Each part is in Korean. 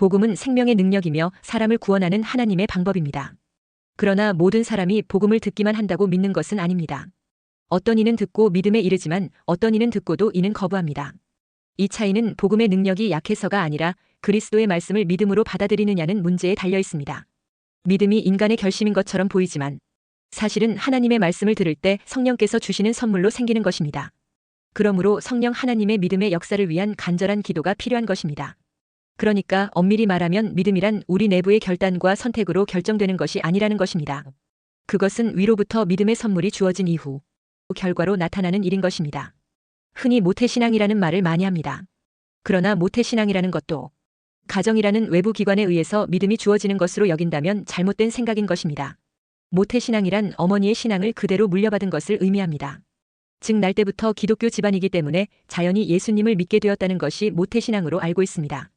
복음은 생명의 능력이며 사람을 구원하는 하나님의 방법입니다. 그러나 모든 사람이 복음을 듣기만 한다고 믿는 것은 아닙니다. 어떤 이는 듣고 믿음에 이르지만 어떤 이는 듣고도 이는 거부합니다. 이 차이는 복음의 능력이 약해서가 아니라 그리스도의 말씀을 믿음으로 받아들이느냐는 문제에 달려 있습니다. 믿음이 인간의 결심인 것처럼 보이지만 사실은 하나님의 말씀을 들을 때 성령께서 주시는 선물로 생기는 것입니다. 그러므로 성령 하나님의 믿음의 역사를 위한 간절한 기도가 필요한 것입니다. 그러니까 엄밀히 말하면 믿음이란 우리 내부의 결단과 선택으로 결정되는 것이 아니라는 것입니다. 그것은 위로부터 믿음의 선물이 주어진 이후 결과로 나타나는 일인 것입니다. 흔히 모태신앙이라는 말을 많이 합니다. 그러나 모태신앙이라는 것도 가정이라는 외부 기관에 의해서 믿음이 주어지는 것으로 여긴다면 잘못된 생각인 것입니다. 모태신앙이란 어머니의 신앙을 그대로 물려받은 것을 의미합니다. 즉 날 때부터 기독교 집안이기 때문에 자연히 예수님을 믿게 되었다는 것이 모태신앙으로 알고 있습니다.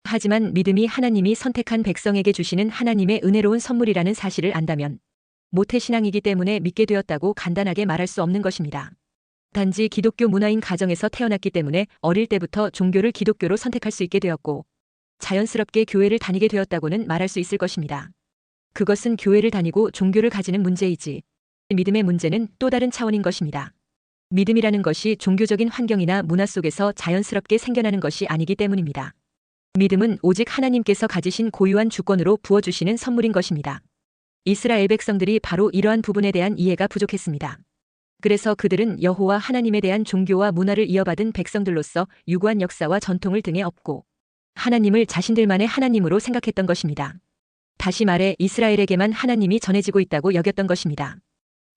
하지만 믿음이 하나님이 선택한 백성에게 주시는 하나님의 은혜로운 선물이라는 사실을 안다면 모태신앙이기 때문에 믿게 되었다고 간단하게 말할 수 없는 것입니다. 단지 기독교 문화인 가정에서 태어났기 때문에 어릴 때부터 종교를 기독교로 선택할 수 있게 되었고 자연스럽게 교회를 다니게 되었다고는 말할 수 있을 것입니다. 그것은 교회를 다니고 종교를 가지는 문제이지 믿음의 문제는 또 다른 차원인 것입니다. 믿음이라는 것이 종교적인 환경이나 문화 속에서 자연스럽게 생겨나는 것이 아니기 때문입니다. 믿음은 오직 하나님께서 가지신 고유한 주권으로 부어주시는 선물인 것입니다. 이스라엘 백성들이 바로 이러한 부분에 대한 이해가 부족했습니다. 그래서 그들은 여호와 하나님에 대한 종교와 문화를 이어받은 백성들로서 유구한 역사와 전통을 등에 업고 하나님을 자신들만의 하나님으로 생각했던 것입니다. 다시 말해 이스라엘에게만 하나님이 전해지고 있다고 여겼던 것입니다.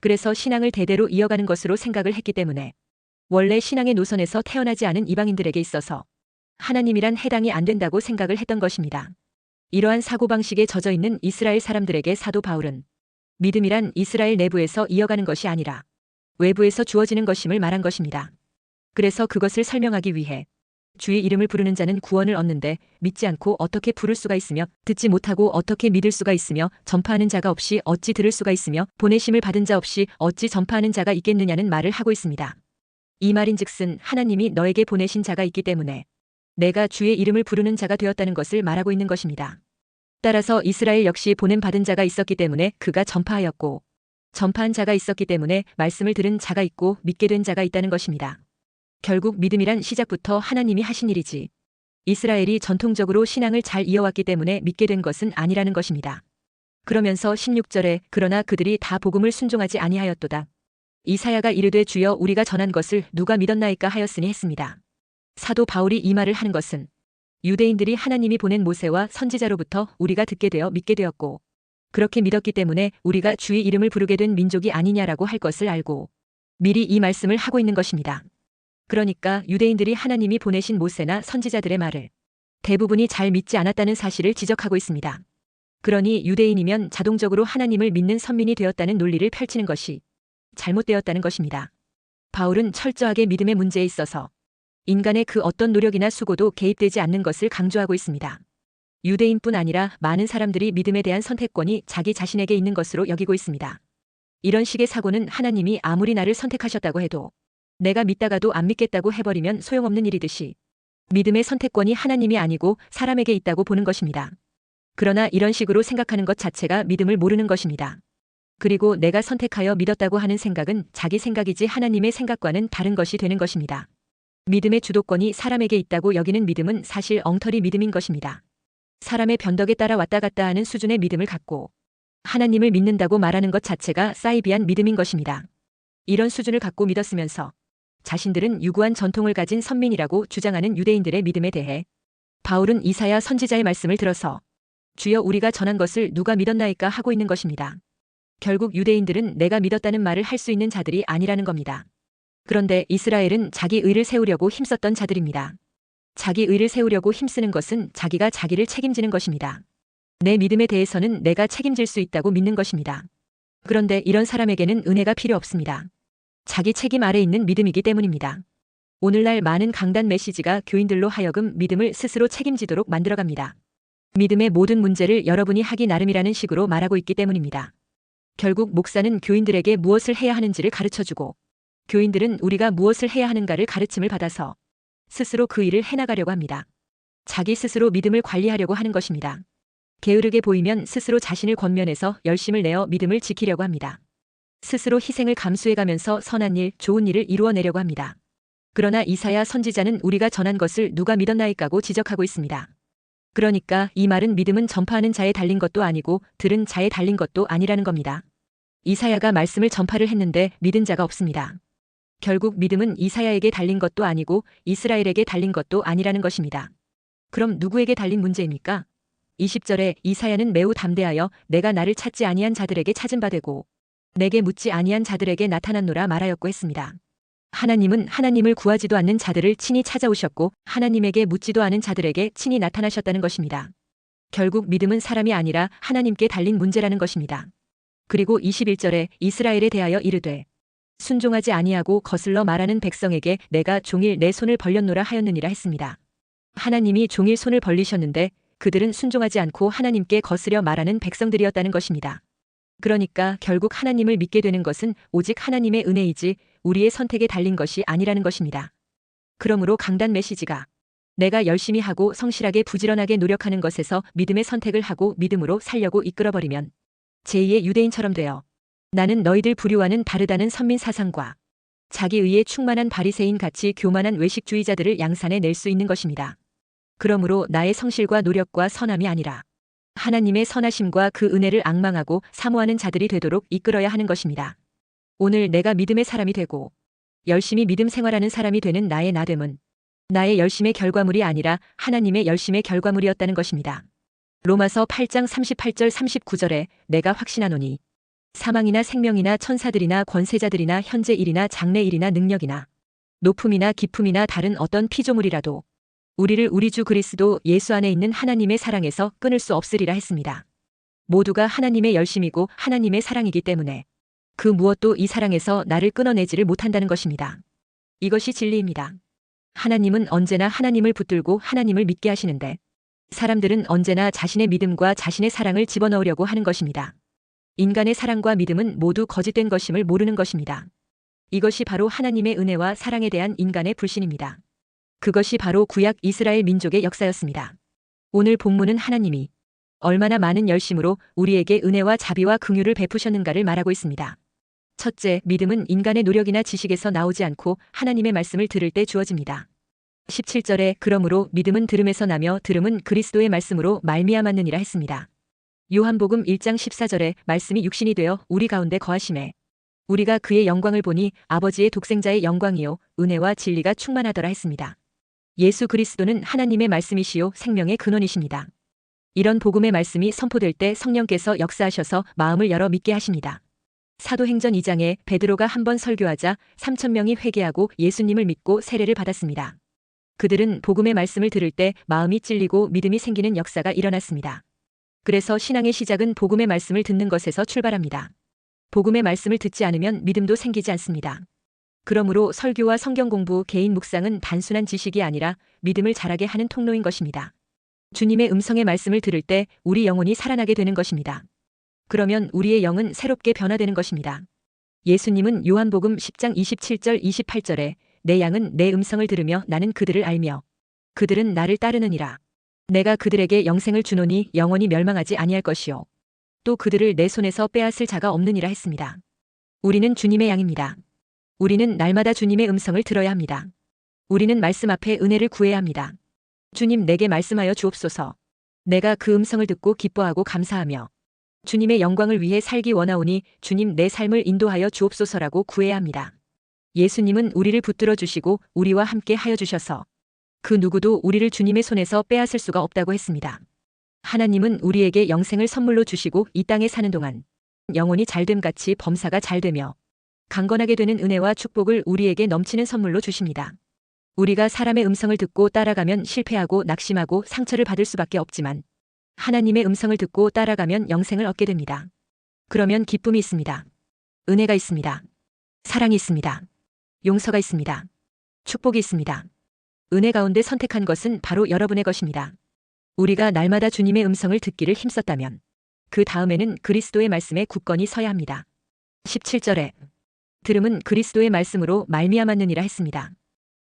그래서 신앙을 대대로 이어가는 것으로 생각을 했기 때문에 원래 신앙의 노선에서 태어나지 않은 이방인들에게 있어서 하나님이란 해당이 안 된다고 생각을 했던 것입니다. 이러한 사고방식에 젖어 있는 이스라엘 사람들에게 사도 바울은 믿음이란 이스라엘 내부에서 이어가는 것이 아니라 외부에서 주어지는 것임을 말한 것입니다. 그래서 그것을 설명하기 위해 주의 이름을 부르는 자는 구원을 얻는데 믿지 않고 어떻게 부를 수가 있으며 듣지 못하고 어떻게 믿을 수가 있으며 전파하는 자가 없이 어찌 들을 수가 있으며 보내심을 받은 자 없이 어찌 전파하는 자가 있겠느냐는 말을 하고 있습니다. 이 말인즉슨 하나님이 너에게 보내신 자가 있기 때문에 내가 주의 이름을 부르는 자가 되었다는 것을 말하고 있는 것입니다. 따라서 이스라엘 역시 보냄 받은 자가 있었기 때문에 그가 전파하였고 전파한 자가 있었기 때문에 말씀을 들은 자가 있고 믿게 된 자가 있다는 것입니다. 결국 믿음이란 시작부터 하나님이 하신 일이지 이스라엘이 전통적으로 신앙을 잘 이어왔기 때문에 믿게 된 것은 아니라는 것입니다. 그러면서 16절에 그러나 그들이 다 복음을 순종하지 아니하였도다. 이사야가 이르되 주여 우리가 전한 것을 누가 믿었나이까 하였으니 했습니다. 사도 바울이 이 말을 하는 것은 유대인들이 하나님이 보낸 모세와 선지자로부터 우리가 듣게 되어 믿게 되었고 그렇게 믿었기 때문에 우리가 주의 이름을 부르게 된 민족이 아니냐라고 할 것을 알고 미리 이 말씀을 하고 있는 것입니다. 그러니까 유대인들이 하나님이 보내신 모세나 선지자들의 말을 대부분이 잘 믿지 않았다는 사실을 지적하고 있습니다. 그러니 유대인이면 자동적으로 하나님을 믿는 선민이 되었다는 논리를 펼치는 것이 잘못되었다는 것입니다. 바울은 철저하게 믿음의 문제에 있어서 인간의 그 어떤 노력이나 수고도 개입되지 않는 것을 강조하고 있습니다. 유대인뿐 아니라 많은 사람들이 믿음에 대한 선택권이 자기 자신에게 있는 것으로 여기고 있습니다. 이런 식의 사고는 하나님이 아무리 나를 선택하셨다고 해도 내가 믿다가도 안 믿겠다고 해버리면 소용없는 일이듯이 믿음의 선택권이 하나님이 아니고 사람에게 있다고 보는 것입니다. 그러나 이런 식으로 생각하는 것 자체가 믿음을 모르는 것입니다. 그리고 내가 선택하여 믿었다고 하는 생각은 자기 생각이지 하나님의 생각과는 다른 것이 되는 것입니다. 믿음의 주도권이 사람에게 있다고 여기는 믿음은 사실 엉터리 믿음인 것입니다. 사람의 변덕에 따라 왔다 갔다 하는 수준의 믿음을 갖고 하나님을 믿는다고 말하는 것 자체가 사이비한 믿음인 것입니다. 이런 수준을 갖고 믿었으면서 자신들은 유구한 전통을 가진 선민이라고 주장하는 유대인들의 믿음에 대해 바울은 이사야 선지자의 말씀을 들어서 주여 우리가 전한 것을 누가 믿었나이까 하고 있는 것입니다. 결국 유대인들은 내가 믿었다는 말을 할 수 있는 자들이 아니라는 겁니다. 그런데 이스라엘은 자기 의를 세우려고 힘썼던 자들입니다. 자기 의를 세우려고 힘쓰는 것은 자기가 자기를 책임지는 것입니다. 내 믿음에 대해서는 내가 책임질 수 있다고 믿는 것입니다. 그런데 이런 사람에게는 은혜가 필요 없습니다. 자기 책임 아래 있는 믿음이기 때문입니다. 오늘날 많은 강단 메시지가 교인들로 하여금 믿음을 스스로 책임지도록 만들어갑니다. 믿음의 모든 문제를 여러분이 하기 나름이라는 식으로 말하고 있기 때문입니다. 결국 목사는 교인들에게 무엇을 해야 하는지를 가르쳐주고 교인들은 우리가 무엇을 해야 하는가를 가르침을 받아서 스스로 그 일을 해나가려고 합니다. 자기 스스로 믿음을 관리하려고 하는 것입니다. 게으르게 보이면 스스로 자신을 권면해서 열심을 내어 믿음을 지키려고 합니다. 스스로 희생을 감수해가면서 선한 일, 좋은 일을 이루어내려고 합니다. 그러나 이사야 선지자는 우리가 전한 것을 누가 믿었나이까고 지적하고 있습니다. 그러니까 이 말은 믿음은 전파하는 자에 달린 것도 아니고 들은 자에 달린 것도 아니라는 겁니다. 이사야가 말씀을 전파를 했는데 믿은 자가 없습니다. 결국 믿음은 이사야에게 달린 것도 아니고 이스라엘에게 달린 것도 아니라는 것입니다. 그럼 누구에게 달린 문제입니까? 20절에 이사야는 매우 담대하여 내가 나를 찾지 아니한 자들에게 찾은 바 되고 내게 묻지 아니한 자들에게 나타났노라 말하였고 했습니다. 하나님은 하나님을 구하지도 않는 자들을 친히 찾아오셨고 하나님에게 묻지도 않은 자들에게 친히 나타나셨다는 것입니다. 결국 믿음은 사람이 아니라 하나님께 달린 문제라는 것입니다. 그리고 21절에 이스라엘에 대하여 이르되 순종하지 아니하고 거슬러 말하는 백성에게 내가 종일 내 손을 벌렸노라 하였느니라 했습니다. 하나님이 종일 손을 벌리셨는데 그들은 순종하지 않고 하나님께 거스려 말하는 백성들이었다는 것입니다. 그러니까 결국 하나님을 믿게 되는 것은 오직 하나님의 은혜이지 우리의 선택에 달린 것이 아니라는 것입니다. 그러므로 강단 메시지가 내가 열심히 하고 성실하게 부지런하게 노력하는 것에서 믿음의 선택을 하고 믿음으로 살려고 이끌어버리면 제2의 유대인처럼 되어 나는 너희들 부류와는 다르다는 선민 사상과 자기의에 충만한 바리새인 같이 교만한 외식주의자들을 양산해 낼 수 있는 것입니다. 그러므로 나의 성실과 노력과 선함이 아니라 하나님의 선하심과 그 은혜를 앙망하고 사모하는 자들이 되도록 이끌어야 하는 것입니다. 오늘 내가 믿음의 사람이 되고 열심히 믿음 생활하는 사람이 되는 나의 나됨은 나의 열심의 결과물이 아니라 하나님의 열심의 결과물이었다는 것입니다. 로마서 8장 38절 39절에 내가 확신하노니 사망이나 생명이나 천사들이나 권세자들이나 현재 일이나 장래 일이나 능력이나 높음이나 깊음이나 다른 어떤 피조물이라도 우리를 우리 주 그리스도 예수 안에 있는 하나님의 사랑에서 끊을 수 없으리라 했습니다. 모두가 하나님의 열심이고 하나님의 사랑이기 때문에 그 무엇도 이 사랑에서 나를 끊어내지를 못한다는 것입니다. 이것이 진리입니다. 하나님은 언제나 하나님을 붙들고 하나님을 믿게 하시는데 사람들은 언제나 자신의 믿음과 자신의 사랑을 집어넣으려고 하는 것입니다. 인간의 사랑과 믿음은 모두 거짓된 것임을 모르는 것입니다. 이것이 바로 하나님의 은혜와 사랑에 대한 인간의 불신입니다. 그것이 바로 구약 이스라엘 민족의 역사였습니다. 오늘 본문은 하나님이 얼마나 많은 열심으로 우리에게 은혜와 자비와 긍휼을 베푸셨는가를 말하고 있습니다. 첫째, 믿음은 인간의 노력이나 지식에서 나오지 않고 하나님의 말씀을 들을 때 주어집니다. 17절에 그러므로 믿음은 들음에서 나며 들음은 그리스도의 말씀으로 말미암았느니라 했습니다. 요한복음 1장 14절에 말씀이 육신이 되어 우리 가운데 거하심에 우리가 그의 영광을 보니 아버지의 독생자의 영광이요 은혜와 진리가 충만하더라 했습니다. 예수 그리스도는 하나님의 말씀이시요 생명의 근원이십니다. 이런 복음의 말씀이 선포될 때 성령께서 역사하셔서 마음을 열어 믿게 하십니다. 사도행전 2장에 베드로가 한 번 설교하자 3,000명이 회개하고 예수님을 믿고 세례를 받았습니다. 그들은 복음의 말씀을 들을 때 마음이 찔리고 믿음이 생기는 역사가 일어났습니다. 그래서 신앙의 시작은 복음의 말씀을 듣는 것에서 출발합니다. 복음의 말씀을 듣지 않으면 믿음도 생기지 않습니다. 그러므로 설교와 성경 공부, 개인 묵상은 단순한 지식이 아니라 믿음을 자라게 하는 통로인 것입니다. 주님의 음성의 말씀을 들을 때 우리 영혼이 살아나게 되는 것입니다. 그러면 우리의 영은 새롭게 변화되는 것입니다. 예수님은 요한복음 10장 27절 28절에 내 양은 내 음성을 들으며 나는 그들을 알며 그들은 나를 따르느니라. 내가 그들에게 영생을 주노니 영원히 멸망하지 아니할 것이요 또 그들을 내 손에서 빼앗을 자가 없느니라 했습니다. 우리는 주님의 양입니다. 우리는 날마다 주님의 음성을 들어야 합니다. 우리는 말씀 앞에 은혜를 구해야 합니다. 주님 내게 말씀하여 주옵소서. 내가 그 음성을 듣고 기뻐하고 감사하며 주님의 영광을 위해 살기 원하오니 주님 내 삶을 인도하여 주옵소서라고 구해야 합니다. 예수님은 우리를 붙들어 주시고 우리와 함께 하여 주셔서 그 누구도 우리를 주님의 손에서 빼앗을 수가 없다고 했습니다. 하나님은 우리에게 영생을 선물로 주시고 이 땅에 사는 동안 영혼이 잘됨같이 범사가 잘되며 강건하게 되는 은혜와 축복을 우리에게 넘치는 선물로 주십니다. 우리가 사람의 음성을 듣고 따라가면 실패하고 낙심하고 상처를 받을 수밖에 없지만 하나님의 음성을 듣고 따라가면 영생을 얻게 됩니다. 그러면 기쁨이 있습니다. 은혜가 있습니다. 사랑이 있습니다. 용서가 있습니다. 축복이 있습니다. 은혜 가운데 선택한 것은 바로 여러분의 것입니다. 우리가 날마다 주님의 음성을 듣기를 힘썼다면 그 다음에는 그리스도의 말씀에 굳건히 서야 합니다. 17절에 들음은 그리스도의 말씀으로 말미암았느니라 했습니다.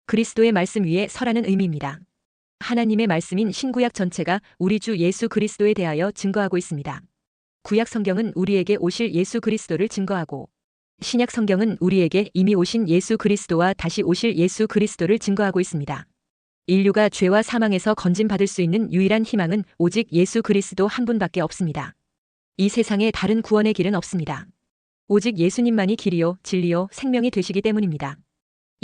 그리스도의 말씀 위에 서라는 의미입니다. 하나님의 말씀인 신구약 전체가 우리 주 예수 그리스도에 대하여 증거하고 있습니다. 구약 성경은 우리에게 오실 예수 그리스도를 증거하고 신약 성경은 우리에게 이미 오신 예수 그리스도와 다시 오실 예수 그리스도를 증거하고 있습니다. 인류가 죄와 사망에서 건짐받을 수 있는 유일한 희망은 오직 예수 그리스도 한 분밖에 없습니다. 이 세상에 다른 구원의 길은 없습니다. 오직 예수님만이 길이요 진리요 생명이 되시기 때문입니다.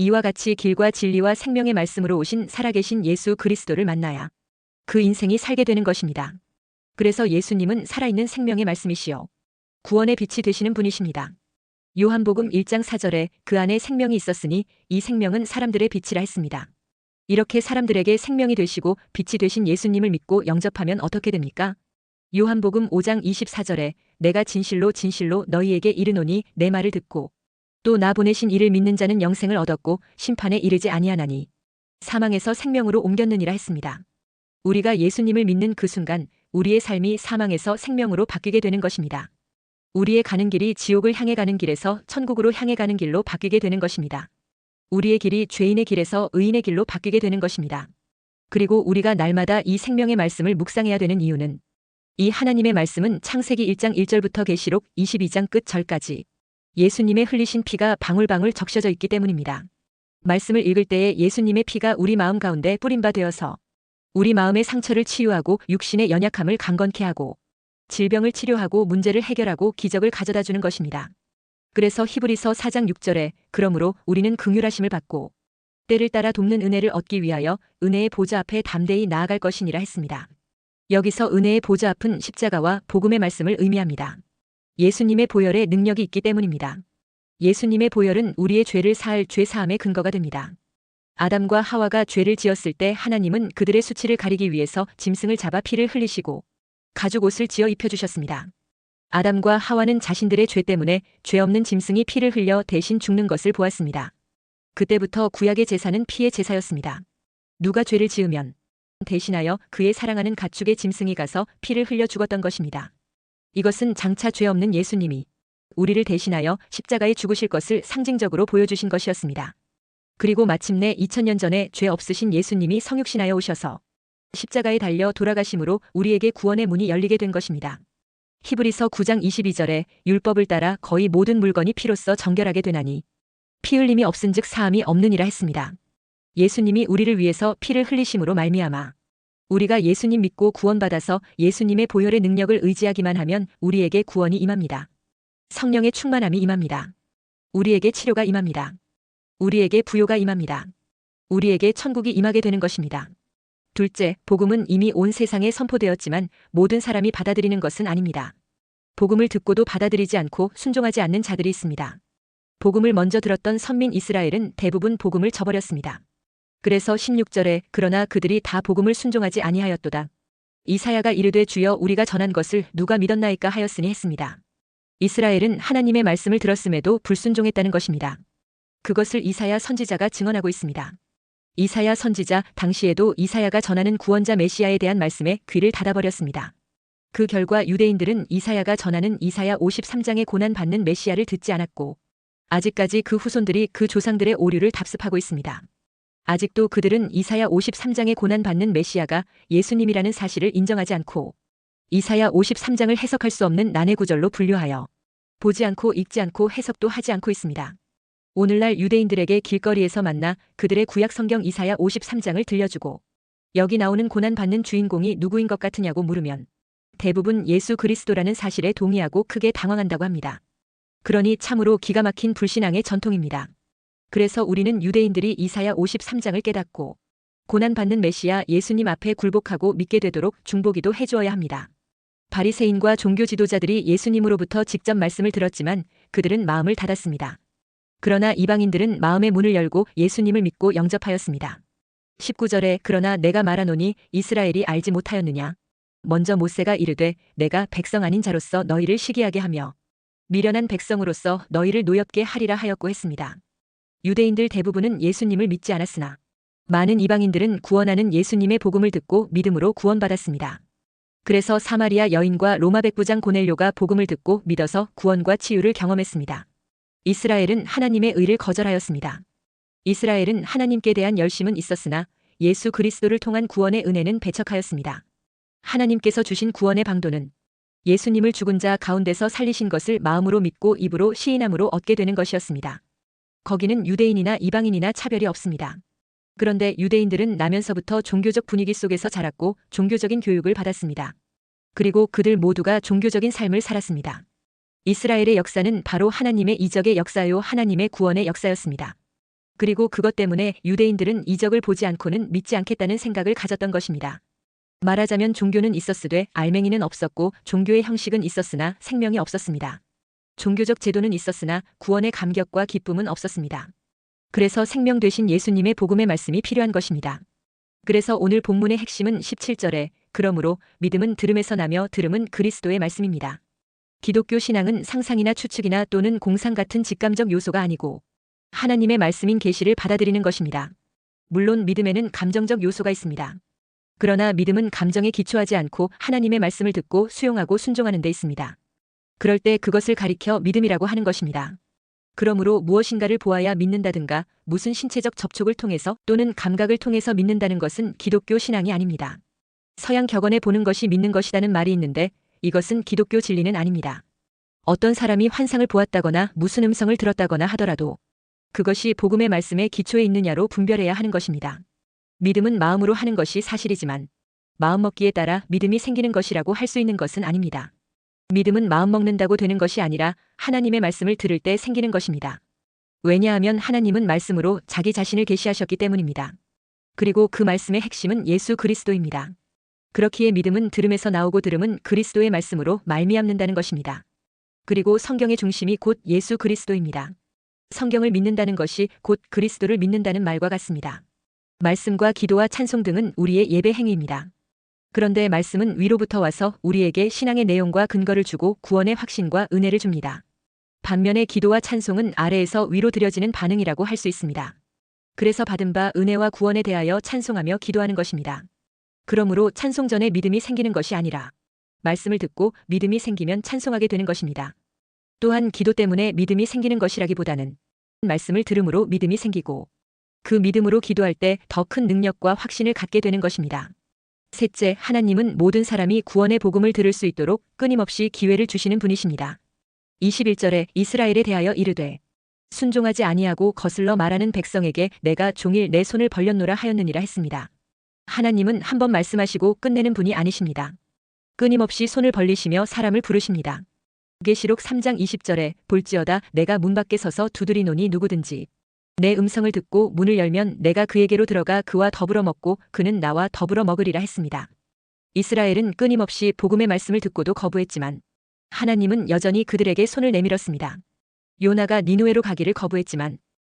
이와 같이 길과 진리와 생명의 말씀으로 오신 살아계신 예수 그리스도를 만나야 그 인생이 살게 되는 것입니다. 그래서 예수님은 살아있는 생명의 말씀이시요 구원의 빛이 되시는 분이십니다. 요한복음 1장 4절에 그 안에 생명이 있었으니 이 생명은 사람들의 빛이라 했습니다. 이렇게 사람들에게 생명이 되시고 빛이 되신 예수님을 믿고 영접하면 어떻게 됩니까? 요한복음 5장 24절에 내가 진실로 진실로 너희에게 이르노니 내 말을 듣고 또 나 보내신 이를 믿는 자는 영생을 얻었고 심판에 이르지 아니하나니 사망에서 생명으로 옮겼느니라 했습니다. 우리가 예수님을 믿는 그 순간 우리의 삶이 사망에서 생명으로 바뀌게 되는 것입니다. 우리의 가는 길이 지옥을 향해 가는 길에서 천국으로 향해 가는 길로 바뀌게 되는 것입니다. 우리의 길이 죄인의 길에서 의인의 길로 바뀌게 되는 것입니다. 그리고 우리가 날마다 이 생명의 말씀을 묵상해야 되는 이유는 이 하나님의 말씀은 창세기 1장 1절부터 계시록 22장 끝 절까지 예수님의 흘리신 피가 방울방울 적셔져 있기 때문입니다. 말씀을 읽을 때에 예수님의 피가 우리 마음 가운데 뿌린 바 되어서 우리 마음의 상처를 치유하고 육신의 연약함을 강건케 하고 질병을 치료하고 문제를 해결하고 기적을 가져다 주는 것입니다. 그래서 히브리서 4장 6절에 그러므로 우리는 긍휼하심을 받고 때를 따라 돕는 은혜를 얻기 위하여 은혜의 보좌 앞에 담대히 나아갈 것이니라 했습니다. 여기서 은혜의 보좌 앞은 십자가와 복음의 말씀을 의미합니다. 예수님의 보혈에 능력이 있기 때문입니다. 예수님의 보혈은 우리의 죄를 사할 죄 사함의 근거가 됩니다. 아담과 하와가 죄를 지었을 때 하나님은 그들의 수치를 가리기 위해서 짐승을 잡아 피를 흘리시고 가죽 옷을 지어 입혀주셨습니다. 아담과 하와는 자신들의 죄 때문에 죄 없는 짐승이 피를 흘려 대신 죽는 것을 보았습니다. 그때부터 구약의 제사는 피의 제사였습니다. 누가 죄를 지으면 대신하여 그의 사랑하는 가축의 짐승이 가서 피를 흘려 죽었던 것입니다. 이것은 장차 죄 없는 예수님이 우리를 대신하여 십자가에 죽으실 것을 상징적으로 보여주신 것이었습니다. 그리고 마침내 2000년 전에 죄 없으신 예수님이 성육신하여 오셔서 십자가에 달려 돌아가심으로 우리에게 구원의 문이 열리게 된 것입니다. 히브리서 9장 22절에 율법을 따라 거의 모든 물건이 피로써 정결하게 되나니 피 흘림이 없은즉 사함이 없느니라 했습니다. 예수님이 우리를 위해서 피를 흘리심으로 말미암아 우리가 예수님 믿고 구원받아서 예수님의 보혈의 능력을 의지하기만 하면 우리에게 구원이 임합니다. 성령의 충만함이 임합니다. 우리에게 치료가 임합니다. 우리에게 부요가 임합니다. 우리에게 천국이 임하게 되는 것입니다. 둘째, 복음은 이미 온 세상에 선포되었지만 모든 사람이 받아들이는 것은 아닙니다. 복음을 듣고도 받아들이지 않고 순종하지 않는 자들이 있습니다. 복음을 먼저 들었던 선민 이스라엘은 대부분 복음을 저버렸습니다. 그래서 16절에 그러나 그들이 다 복음을 순종하지 아니하였도다. 이사야가 이르되 주여 우리가 전한 것을 누가 믿었나이까 하였으니 했습니다. 이스라엘은 하나님의 말씀을 들었음에도 불순종했다는 것입니다. 그것을 이사야 선지자가 증언하고 있습니다. 이사야 선지자 당시에도 이사야가 전하는 구원자 메시아에 대한 말씀에 귀를 닫아버렸습니다. 그 결과 유대인들은 이사야가 전하는 이사야 53장의 고난받는 메시아를 듣지 않았고 아직까지 그 후손들이 그 조상들의 오류를 답습하고 있습니다. 아직도 그들은 이사야 53장의 고난받는 메시아가 예수님이라는 사실을 인정하지 않고 이사야 53장을 해석할 수 없는 난해 구절로 분류하여 보지 않고 읽지 않고 해석도 하지 않고 있습니다. 오늘날 유대인들에게 길거리에서 만나 그들의 구약 성경 이사야 53장을 들려주고 여기 나오는 고난받는 주인공이 누구인 것 같으냐고 물으면 대부분 예수 그리스도라는 사실에 동의하고 크게 당황한다고 합니다. 그러니 참으로 기가 막힌 불신앙의 전통입니다. 그래서 우리는 유대인들이 이사야 53장을 깨닫고 고난받는 메시아 예수님 앞에 굴복하고 믿게 되도록 중보기도 해주어야 합니다. 바리새인과 종교 지도자들이 예수님으로부터 직접 말씀을 들었지만 그들은 마음을 닫았습니다. 그러나 이방인들은 마음의 문을 열고 예수님을 믿고 영접하였습니다. 19절에 그러나 내가 말하노니 이스라엘이 알지 못하였느냐. 먼저 모세가 이르되 내가 백성 아닌 자로서 너희를 시기하게 하며 미련한 백성으로서 너희를 노엽게 하리라 하였고 했습니다. 유대인들 대부분은 예수님을 믿지 않았으나 많은 이방인들은 구원하는 예수님의 복음을 듣고 믿음으로 구원받았습니다. 그래서 사마리아 여인과 로마 백부장 고넬료가 복음을 듣고 믿어서 구원과 치유를 경험했습니다. 이스라엘은 하나님의 의를 거절하였습니다. 이스라엘은 하나님께 대한 열심은 있었으나 예수 그리스도를 통한 구원의 은혜는 배척하였습니다. 하나님께서 주신 구원의 방도는 예수님을 죽은 자 가운데서 살리신 것을 마음으로 믿고 입으로 시인함으로 얻게 되는 것이었습니다. 거기는 유대인이나 이방인이나 차별이 없습니다. 그런데 유대인들은 나면서부터 종교적 분위기 속에서 자랐고 종교적인 교육을 받았습니다. 그리고 그들 모두가 종교적인 삶을 살았습니다. 이스라엘의 역사는 바로 하나님의 이적의 역사요 하나님의 구원의 역사였습니다. 그리고 그것 때문에 유대인들은 이적을 보지 않고는 믿지 않겠다는 생각을 가졌던 것입니다. 말하자면 종교는 있었으되 알맹이는 없었고 종교의 형식은 있었으나 생명이 없었습니다. 종교적 제도는 있었으나 구원의 감격과 기쁨은 없었습니다. 그래서 생명 되신 예수님의 복음의 말씀이 필요한 것입니다. 그래서 오늘 본문의 핵심은 17절에 그러므로 믿음은 들음에서 나며 들음은 그리스도의 말씀입니다. 기독교 신앙은 상상이나 추측이나 또는 공상 같은 직감적 요소가 아니고 하나님의 말씀인 계시를 받아들이는 것입니다. 물론 믿음에는 감정적 요소가 있습니다. 그러나 믿음은 감정에 기초하지 않고 하나님의 말씀을 듣고 수용하고 순종하는 데 있습니다. 그럴 때 그것을 가리켜 믿음이라고 하는 것입니다. 그러므로 무엇인가를 보아야 믿는다든가 무슨 신체적 접촉을 통해서 또는 감각을 통해서 믿는다는 것은 기독교 신앙이 아닙니다. 서양 격언에 보는 것이 믿는 것이라는 말이 있는데 이것은 기독교 진리는 아닙니다. 어떤 사람이 환상을 보았다거나 무슨 음성을 들었다거나 하더라도 그것이 복음의 말씀에 기초해 있느냐로 분별해야 하는 것입니다. 믿음은 마음으로 하는 것이 사실이지만 마음먹기에 따라 믿음이 생기는 것이라고 할 수 있는 것은 아닙니다. 믿음은 마음먹는다고 되는 것이 아니라 하나님의 말씀을 들을 때 생기는 것입니다. 왜냐하면 하나님은 말씀으로 자기 자신을 계시하셨기 때문입니다. 그리고 그 말씀의 핵심은 예수 그리스도입니다. 그렇기에 믿음은 들음에서 나오고 들음은 그리스도의 말씀으로 말미암는다는 것입니다. 그리고 성경의 중심이 곧 예수 그리스도입니다. 성경을 믿는다는 것이 곧 그리스도를 믿는다는 말과 같습니다. 말씀과 기도와 찬송 등은 우리의 예배 행위입니다. 그런데 말씀은 위로부터 와서 우리에게 신앙의 내용과 근거를 주고 구원의 확신과 은혜를 줍니다. 반면에 기도와 찬송은 아래에서 위로 드려지는 반응이라고 할 수 있습니다. 그래서 받은 바 은혜와 구원에 대하여 찬송하며 기도하는 것입니다. 그러므로 찬송 전에 믿음이 생기는 것이 아니라 말씀을 듣고 믿음이 생기면 찬송하게 되는 것입니다. 또한 기도 때문에 믿음이 생기는 것이라기보다는 말씀을 들음으로 믿음이 생기고 그 믿음으로 기도할 때 더 큰 능력과 확신을 갖게 되는 것입니다. 셋째, 하나님은 모든 사람이 구원의 복음을 들을 수 있도록 끊임없이 기회를 주시는 분이십니다. 21절에 이스라엘에 대하여 이르되 순종하지 아니하고 거슬러 말하는 백성에게 내가 종일 내 손을 벌렸노라 하였느니라 했습니다. 하나님은 한 번 말씀하시고 끝내는 분이 아니십니다. 끊임없이 손을 벌리시며 사람을 부르십니다. 계시록 3장 20절에 볼지어다 내가 문 밖에 서서 두드리노니 누구든지 내 음성을 듣고 문을 열면 내가 그에게로 들어가 그와 더불어 먹고 그는 나와 더불어 먹으리라 했습니다. 이스라엘은 끊임없이 복음의 말씀을 듣고도 거부했지만 하나님은 여전히 그들에게 손을 내밀었습니다. 요나가 니누에로 가기를 거부했지만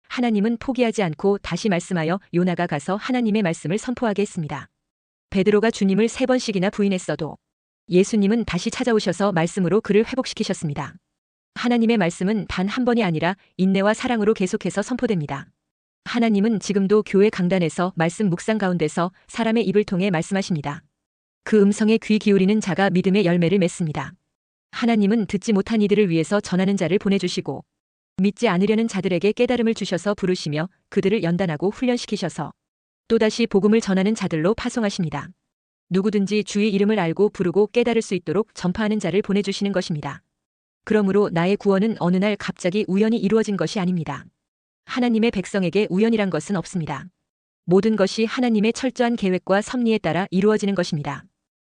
하나님은 포기하지 않고 다시 말씀하여 요나가 가서 하나님의 말씀을 선포하게 했습니다. 베드로가 주님을 3번씩이나 부인했어도 예수님은 다시 찾아오셔서 말씀으로 그를 회복시키셨습니다. 하나님의 말씀은 단 한 번이 아니라 인내와 사랑으로 계속해서 선포됩니다. 하나님은 지금도 교회 강단에서 말씀 묵상 가운데서 사람의 입을 통해 말씀하십니다. 그 음성에 귀 기울이는 자가 믿음의 열매를 맺습니다. 하나님은 듣지 못한 이들을 위해서 전하는 자를 보내주시고 믿지 않으려는 자들에게 깨달음을 주셔서 부르시며 그들을 연단하고 훈련시키셔서 또다시 복음을 전하는 자들로 파송하십니다. 누구든지 주의 이름을 알고 부르고 깨달을 수 있도록 전파하는 자를 보내주시는 것입니다. 그러므로 나의 구원은 어느 날 갑자기 우연히 이루어진 것이 아닙니다. 하나님의 백성에게 우연이란 것은 없습니다. 모든 것이 하나님의 철저한 계획과 섭리에 따라 이루어지는 것입니다.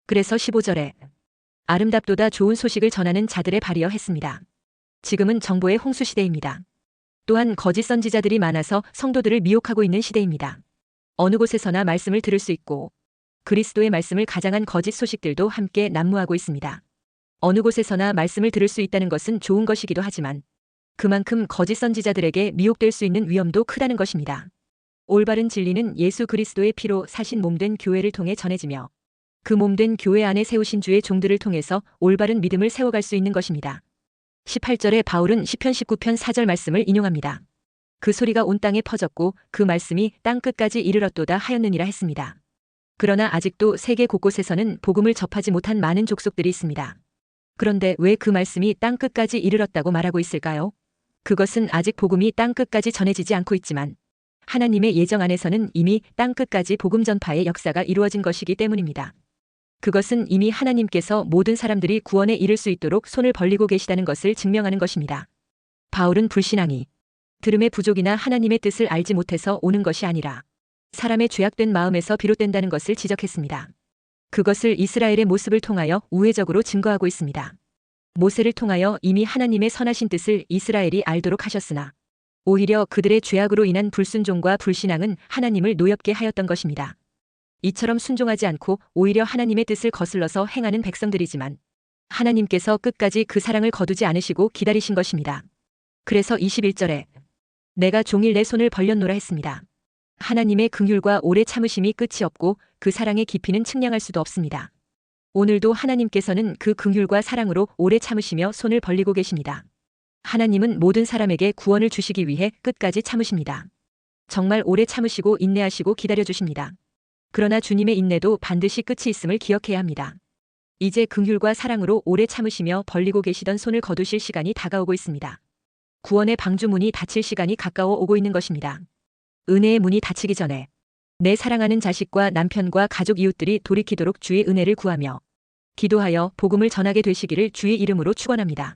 그래서 15절에 아름답도다 좋은 소식을 전하는 자들의 발이여 했습니다. 지금은 정보의 홍수 시대입니다. 또한 거짓 선지자들이 많아서 성도들을 미혹하고 있는 시대입니다. 어느 곳에서나 말씀을 들을 수 있고 그리스도의 말씀을 가장한 거짓 소식들도 함께 난무하고 있습니다. 어느 곳에서나 말씀을 들을 수 있다는 것은 좋은 것이기도 하지만 그만큼 거짓 선지자들에게 미혹될 수 있는 위험도 크다는 것입니다. 올바른 진리는 예수 그리스도의 피로 사신 몸된 교회를 통해 전해지며 그 몸된 교회 안에 세우신 주의 종들을 통해서 올바른 믿음을 세워갈 수 있는 것입니다. 18절에 바울은 시편 19편 4절 말씀을 인용합니다. 그 소리가 온 땅에 퍼졌고 그 말씀이 땅 끝까지 이르렀도다 하였느니라 했습니다. 그러나 아직도 세계 곳곳에서는 복음을 접하지 못한 많은 족속들이 있습니다. 그런데 왜 그 말씀이 땅 끝까지 이르렀다고 말하고 있을까요? 그것은 아직 복음이 땅 끝까지 전해지지 않고 있지만 하나님의 예정 안에서는 이미 땅 끝까지 복음 전파의 역사가 이루어진 것이기 때문입니다. 그것은 이미 하나님께서 모든 사람들이 구원에 이를 수 있도록 손을 벌리고 계시다는 것을 증명하는 것입니다. 바울은 불신앙이 들음의 부족이나 하나님의 뜻을 알지 못해서 오는 것이 아니라 사람의 죄악된 마음에서 비롯된다는 것을 지적했습니다. 그것을 이스라엘의 모습을 통하여 우회적으로 증거하고 있습니다. 모세를 통하여 이미 하나님의 선하신 뜻을 이스라엘이 알도록 하셨으나 오히려 그들의 죄악으로 인한 불순종과 불신앙은 하나님을 노엽게 하였던 것입니다. 이처럼 순종하지 않고 오히려 하나님의 뜻을 거슬러서 행하는 백성들이지만 하나님께서 끝까지 그 사랑을 거두지 않으시고 기다리신 것입니다. 그래서 21절에 내가 종일 내 손을 벌렸노라 했습니다. 하나님의 긍휼과 오래 참으심이 끝이 없고 그 사랑의 깊이는 측량할 수도 없습니다. 오늘도 하나님께서는 그 긍휼과 사랑으로 오래 참으시며 손을 벌리고 계십니다. 하나님은 모든 사람에게 구원을 주시기 위해 끝까지 참으십니다. 정말 오래 참으시고 인내하시고 기다려 주십니다. 그러나 주님의 인내도 반드시 끝이 있음을 기억해야 합니다. 이제 긍휼과 사랑으로 오래 참으시며 벌리고 계시던 손을 거두실 시간이 다가오고 있습니다. 구원의 방주문이 닫힐 시간이 가까워 오고 있는 것입니다. 은혜의 문이 닫히기 전에 내 사랑하는 자식과 남편과 가족 이웃들이 돌이키도록 주의 은혜를 구하며 기도하여 복음을 전하게 되시기를 주의 이름으로 축원합니다.